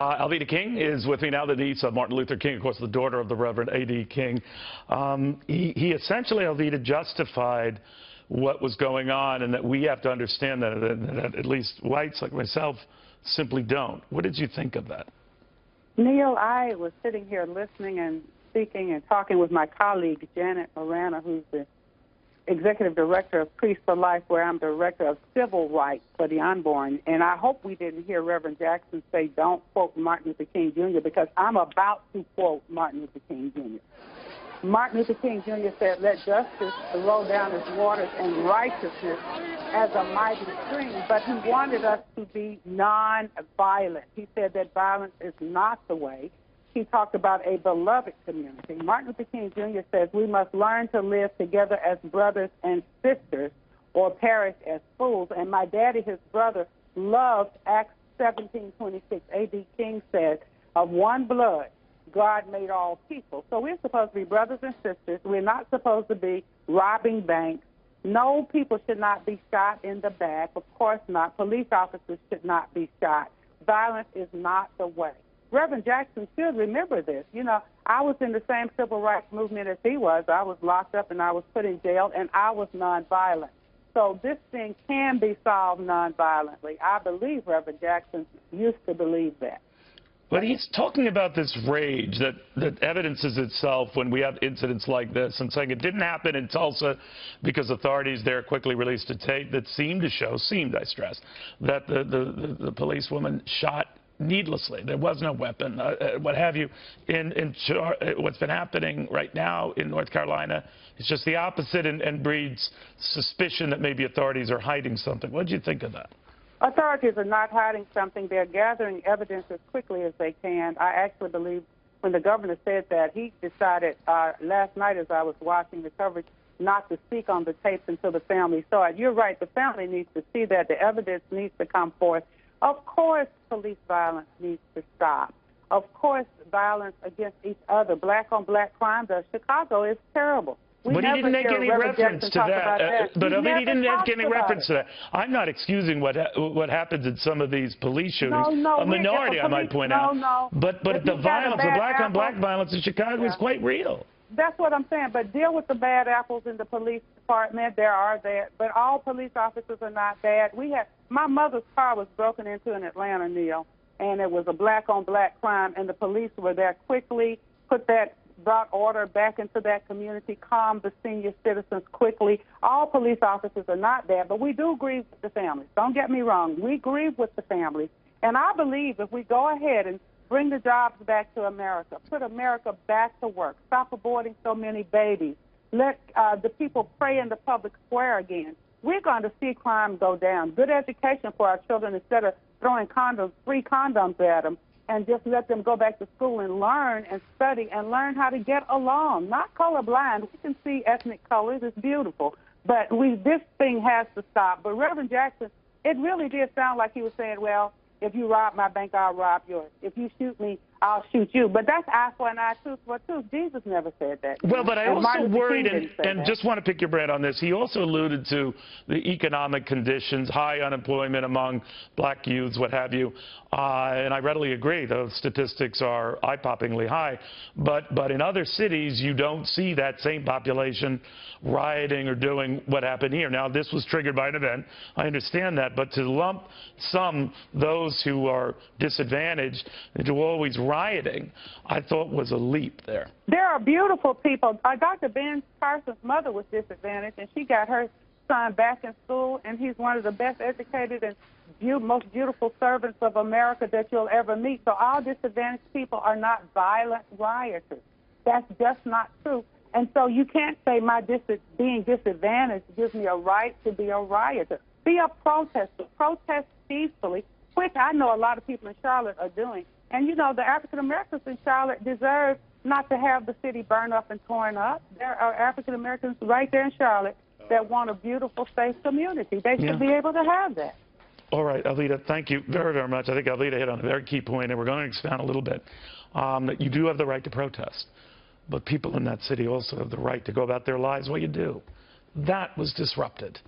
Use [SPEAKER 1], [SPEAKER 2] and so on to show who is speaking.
[SPEAKER 1] Alveda King is with me now, the niece of Martin Luther King, of course, the daughter of the Reverend A.D. King. He essentially, Alveda, justified what was going on, and that we have to understand that at least whites like myself simply don't. What did you think of that?
[SPEAKER 2] Neil, I was sitting here listening and speaking and talking with my colleague, Janet Morana, who's the Executive Director of Priests for Life, where I'm Director of Civil Rights for the Unborn. And I hope we didn't hear Reverend Jackson say, don't quote Martin Luther King Jr., because I'm about to quote Martin Luther King Jr. Martin Luther King Jr. said, let justice flow down as waters and righteousness as a mighty stream. But he wanted us to be non-violent. He said that violence is not the way. He talked about a beloved community. Martin Luther King Jr. says we must learn to live together as brothers and sisters or perish as fools. And my daddy, his brother, loved Acts 17:26. A.D. King said, of one blood, God made all people. So we're supposed to be brothers and sisters. We're not supposed to be robbing banks. No, people should not be shot in the back. Of course not. Police officers should not be shot. Violence is not the way. Reverend Jackson should remember this. You know, I was in the same civil rights movement as he was. I was locked up and I was put in jail, and I was nonviolent. So this thing can be solved nonviolently. I believe Reverend Jackson used to believe that.
[SPEAKER 1] But he's talking about this rage that evidences itself when we have incidents like this, and saying it didn't happen in Tulsa because authorities there quickly released a tape that seemed to show, I stress, that the policewoman shot needlessly. There was no weapon, what have you. What's been happening right now in North Carolina is just the opposite, and breeds suspicion that maybe authorities are hiding something. What did you think of that?
[SPEAKER 2] Authorities are not hiding something. They're gathering evidence as quickly as they can. I actually believe when the governor said that, he decided last night as I was watching the coverage not to speak on the tapes until the family saw it. You're right. The family needs to see that. The evidence needs to come forth. Of course, police violence needs to stop. Of course, violence against each other, black-on-black crimes. Chicago is terrible.
[SPEAKER 1] But he didn't make any reference to that. But he didn't make any reference to that. I'm not excusing what happens in some of these police shootings.
[SPEAKER 2] No,
[SPEAKER 1] a minority, I might point out.
[SPEAKER 2] No.
[SPEAKER 1] But the violence, the black-on-black violence in Chicago is quite real.
[SPEAKER 2] That's what I'm saying. But deal with the bad apples in the police department. There are that. But all police officers are not bad. My mother's car was broken into in Atlanta, Neil, and it was a black-on-black crime, and the police were there quickly, brought order back into that community, calmed the senior citizens quickly. All police officers are not bad, but we do grieve with the families. Don't get me wrong. We grieve with the families. And I believe if we go ahead and bring the jobs back to America, put America back to work, stop aborting so many babies, let the people pray in the public square again, we're going to see crime go down. Good education for our children instead of throwing free condoms at them, and just let them go back to school and learn and study and learn how to get along. Not colorblind. We can see ethnic colors. It's beautiful. But this thing has to stop. But Reverend Jackson, it really did sound like he was saying, well, if you rob my bank, I'll rob yours. If you shoot me, I'll shoot you. But that's eye for an eye, tooth for a tooth. Jesus never said that.
[SPEAKER 1] Well, but I also worried, and just want to pick your brain on this, he also alluded to the economic conditions, high unemployment among black youths, what have you. And I readily agree, those statistics are eye-poppingly high. But in other cities, you don't see that same population rioting or doing what happened here. Now, this was triggered by an event. I understand that. But to lump those who are disadvantaged into always rioting, I thought was a leap there.
[SPEAKER 2] There are beautiful people. Dr. Ben Carson's mother was disadvantaged, and she got her son back in school, and he's one of the best educated and most beautiful servants of America that you'll ever meet. So all disadvantaged people are not violent rioters. That's just not true. And so you can't say being disadvantaged gives me a right to be a rioter. Be a protester. Protest peacefully, which I know a lot of people in Charlotte are doing. And, you know, the African-Americans in Charlotte deserve not to have the city burned up and torn up. There are African-Americans right there in Charlotte that want a beautiful, safe community. They should be able to have that.
[SPEAKER 1] All right, Alveda, thank you very, very much. I think Alveda hit on a very key point, and we're going to expand a little bit. That you do have the right to protest, but people in that city also have the right to go about their lives. What you do, that was disrupted.